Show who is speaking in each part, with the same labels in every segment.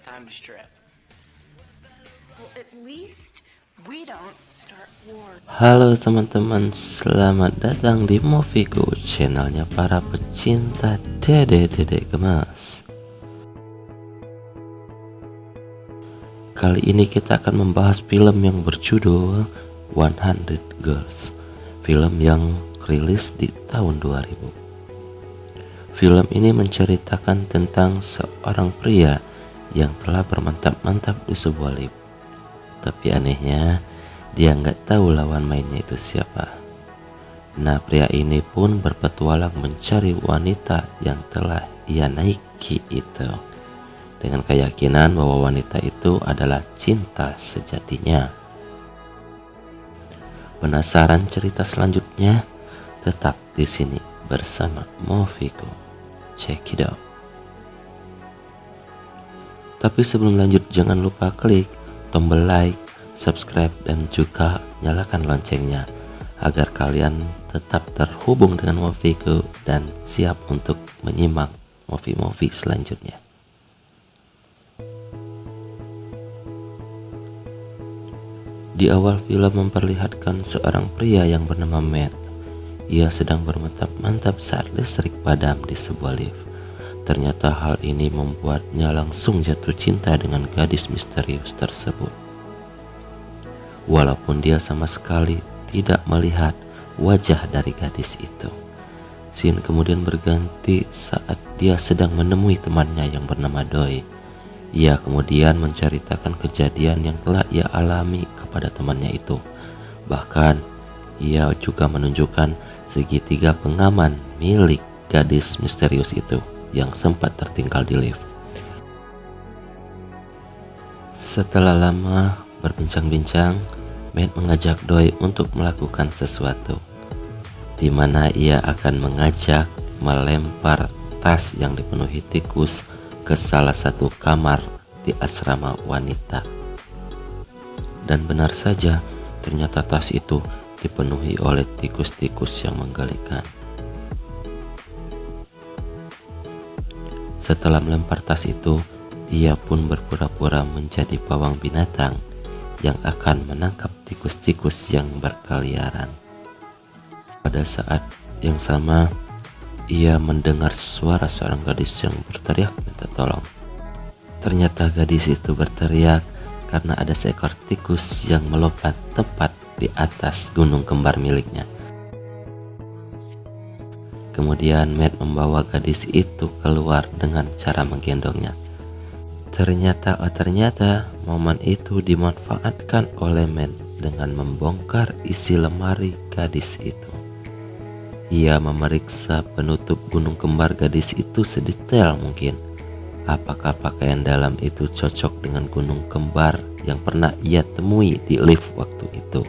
Speaker 1: Time to strap.
Speaker 2: Well, at least we don't start war.
Speaker 3: Halo teman-teman, selamat datang di Movieku, channelnya para pecinta dede-dede gemas. Kali ini kita akan membahas film yang berjudul 100 Girls, film yang rilis di tahun 2000. Film ini menceritakan tentang seorang pria yang telah bermantap-mantap di sebuah lift. Tapi anehnya, dia nggak tahu lawan mainnya itu siapa. Nah, pria ini pun berpetualang mencari wanita yang telah ia naiki itu, dengan keyakinan bahwa wanita itu adalah cinta sejatinya. Penasaran cerita selanjutnya? Tetap di sini bersama Movieku. Check it out. Tapi sebelum lanjut, jangan lupa klik tombol like, subscribe, dan juga nyalakan loncengnya agar kalian tetap terhubung dengan Movieku dan siap untuk menyimak movie-movie selanjutnya. Di awal film memperlihatkan seorang pria yang bernama Matt. Ia sedang bermantap-mantap saat listrik padam di sebuah lift. Ternyata hal ini membuatnya langsung jatuh cinta dengan gadis misterius tersebut. Walaupun dia sama sekali tidak melihat wajah dari gadis itu. Scene kemudian berganti saat dia sedang menemui temannya yang bernama Doi. Ia kemudian menceritakan kejadian yang telah ia alami kepada temannya itu. Bahkan ia juga menunjukkan segitiga pengaman milik gadis misterius itu yang sempat tertinggal di lift. Setelah lama berbincang-bincang, Matt mengajak Doi untuk melakukan sesuatu, di mana ia akan mengajak melempar tas yang dipenuhi tikus ke salah satu kamar di asrama wanita. Dan benar saja, ternyata tas itu dipenuhi oleh tikus-tikus yang menggelikan. Setelah melempar tas itu, ia pun berpura-pura menjadi pawang binatang yang akan menangkap tikus-tikus yang berkeliaran. Pada saat yang sama, ia mendengar suara seorang gadis yang berteriak minta tolong. Ternyata gadis itu berteriak karena ada seekor tikus yang melompat tepat di atas gunung kembar miliknya. Kemudian Matt membawa gadis itu keluar dengan cara menggendongnya. Ternyata momen itu dimanfaatkan oleh Matt dengan membongkar isi lemari gadis itu. Ia memeriksa penutup gunung kembar gadis itu sedetail mungkin. Apakah pakaian dalam itu cocok dengan gunung kembar yang pernah ia temui di lift waktu itu.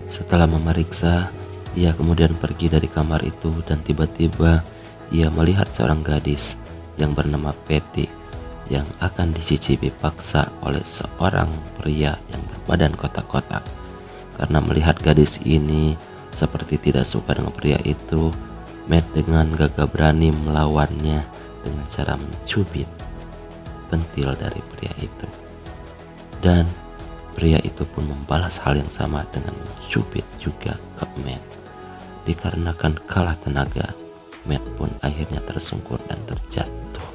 Speaker 3: Setelah memeriksa, ia kemudian pergi dari kamar itu dan tiba-tiba ia melihat seorang gadis yang bernama Patty yang akan dicicipi paksa oleh seorang pria yang berbadan kotak-kotak. Karena melihat gadis ini seperti tidak suka dengan pria itu, Matt dengan gagah berani melawannya dengan cara mencubit pentil dari pria itu. Dan pria itu pun membalas hal yang sama dengan mencubit juga ke Matt. Dikarenakan kalah tenaga, Matt pun akhirnya tersungkur dan terjatuh.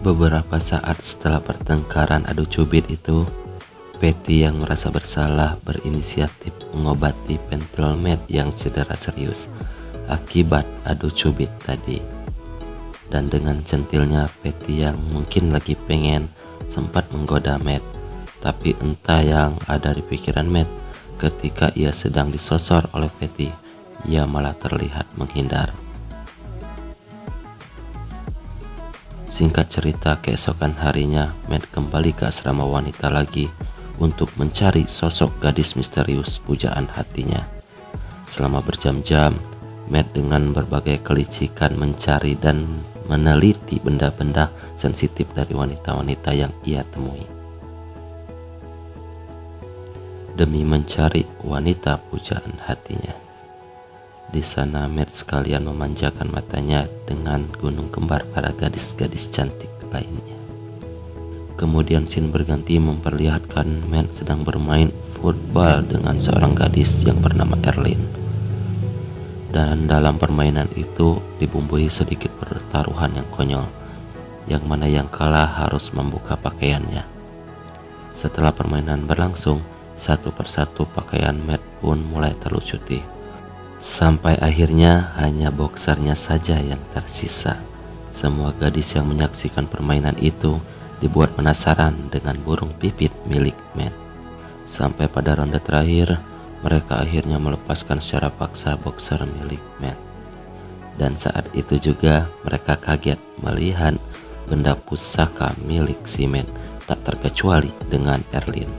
Speaker 3: Beberapa saat setelah pertengkaran adu cubit itu, Patty yang merasa bersalah berinisiatif mengobati pentil Matt yang cedera serius akibat adu cubit tadi. Dan dengan centilnya, Patty yang mungkin lagi pengen sempat menggoda Matt. Tapi entah yang ada di pikiran Matt, ketika ia sedang disosor oleh Patty, ia malah terlihat menghindar. Singkat cerita, keesokan harinya Matt kembali ke asrama wanita lagi untuk mencari sosok gadis misterius pujaan hatinya. Selama berjam-jam, Matt dengan berbagai kelicikan mencari dan meneliti benda-benda sensitif dari wanita-wanita yang ia temui. demi mencari wanita pujaan hatinya. Di sana Matt sekalian memanjakan matanya dengan gunung kembar para gadis-gadis cantik lainnya. Kemudian scene berganti memperlihatkan Matt sedang bermain football dengan seorang gadis yang bernama Erlyn. Dan dalam permainan itu dibumbui sedikit pertaruhan yang konyol, yang mana yang kalah harus membuka pakaiannya. Setelah permainan berlangsung, satu persatu pakaian Matt pun mulai terlucuti. Sampai akhirnya hanya boxernya saja yang tersisa. Semua gadis yang menyaksikan permainan itu dibuat penasaran dengan burung pipit milik Matt. Sampai pada ronde terakhir, mereka akhirnya melepaskan secara paksa boxer milik Matt. Dan saat itu juga mereka kaget melihat benda pusaka milik si Matt, tak terkecuali dengan Erlyn.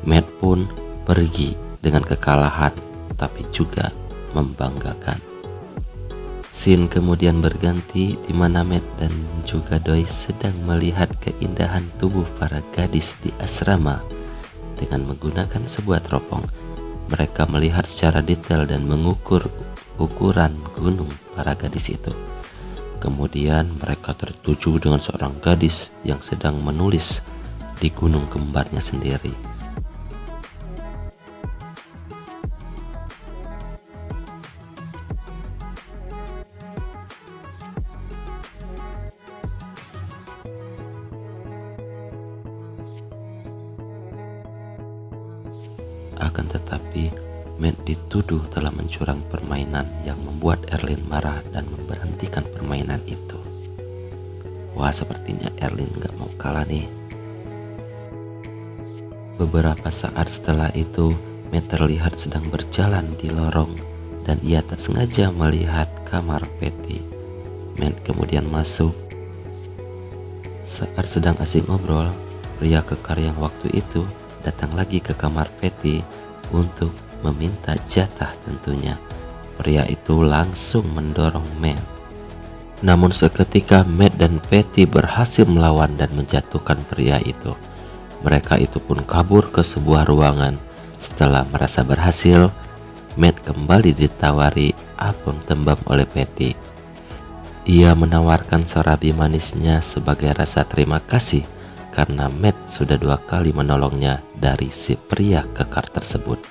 Speaker 3: Matt pun pergi dengan kekalahan, tapi juga membanggakan. Scene kemudian berganti di mana Matt dan juga Doi sedang melihat keindahan tubuh para gadis di asrama dengan menggunakan sebuah teropong. Mereka melihat secara detail dan mengukur ukuran gunung para gadis itu. Kemudian mereka tertuju dengan seorang gadis yang sedang menulis di gunung kembarnya sendiri. Akan tetapi, Matt dituduh telah mencurang permainan yang membuat Erlyn marah dan memberhentikan permainan itu. Wah, sepertinya Erlyn gak mau kalah nih. Beberapa saat setelah itu, Matt terlihat sedang berjalan di lorong dan ia tak sengaja melihat kamar Patty. Matt kemudian masuk. Saat sedang asik ngobrol, pria kekar yang waktu itu datang lagi ke kamar Patty untuk meminta jatah tentunya. Pria itu langsung mendorong Matt. Namun seketika Matt dan Patty berhasil melawan dan menjatuhkan pria itu. Mereka itu pun kabur ke sebuah ruangan. Setelah merasa berhasil, Matt kembali ditawari apem tembam oleh Patty. Ia menawarkan serabi manisnya sebagai rasa terima kasih karena Matt sudah 2 kali menolongnya dari si pria kekar tersebut.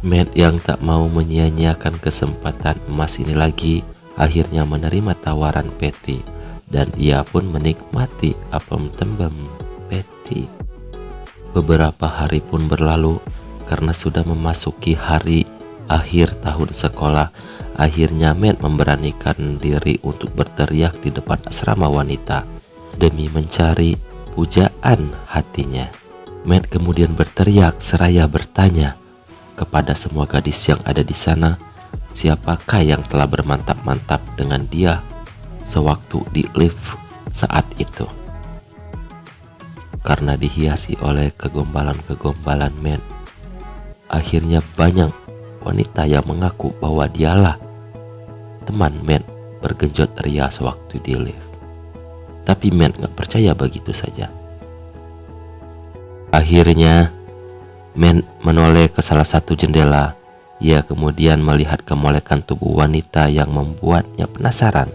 Speaker 3: Matt yang tak mau menyia-nyiakan kesempatan emas ini lagi, akhirnya menerima tawaran Patty dan ia pun menikmati apem tembam Patty. Beberapa hari pun berlalu karena sudah memasuki hari akhir tahun sekolah. Akhirnya Matt memberanikan diri untuk berteriak di depan asrama wanita demi mencari pujaan hatinya. Matt kemudian berteriak seraya bertanya kepada semua gadis yang ada di sana, siapakah yang telah bermantap-mantap dengan dia sewaktu di lift saat itu. Karena dihiasi oleh kegombalan-kegombalan Matt, akhirnya banyak wanita yang mengaku bahwa dialah teman Matt bergenjot ria sewaktu di lift. Tapi Matt gak percaya begitu saja. Akhirnya Matt menoleh ke salah satu jendela. Ia kemudian melihat kemolekan tubuh wanita yang membuatnya penasaran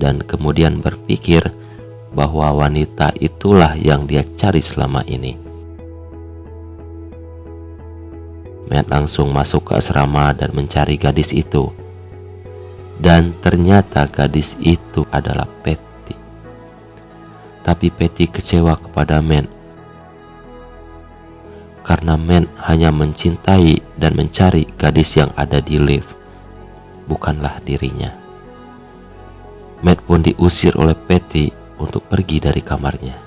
Speaker 3: dan kemudian berpikir bahwa wanita itulah yang dia cari selama ini. Matt langsung masuk ke asrama dan mencari gadis itu. Dan ternyata gadis itu adalah Patty. Tapi Patty kecewa kepada Matt karena Matt hanya mencintai dan mencari gadis yang ada di lift, bukanlah dirinya. Matt pun diusir oleh Patty untuk pergi dari kamarnya.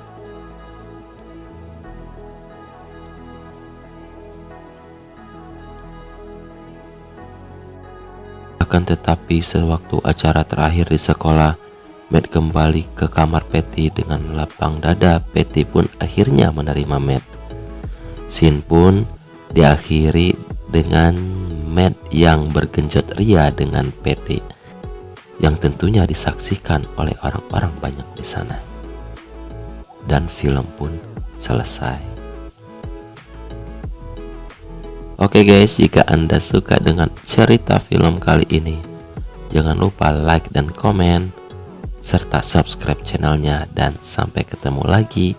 Speaker 3: Akan tetapi sewaktu acara terakhir di sekolah, Matt kembali ke kamar Patty dengan lapang dada. Patty pun akhirnya menerima Matt. Scene pun diakhiri dengan Matt yang bergenjot ria dengan Patty, yang tentunya disaksikan oleh orang-orang banyak di sana. Dan film pun selesai. Oke guys, jika Anda suka dengan cerita film kali ini, jangan lupa like dan komen, serta subscribe channelnya. Dan sampai ketemu lagi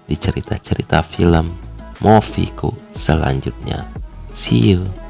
Speaker 3: di cerita-cerita film Movieku selanjutnya. See you.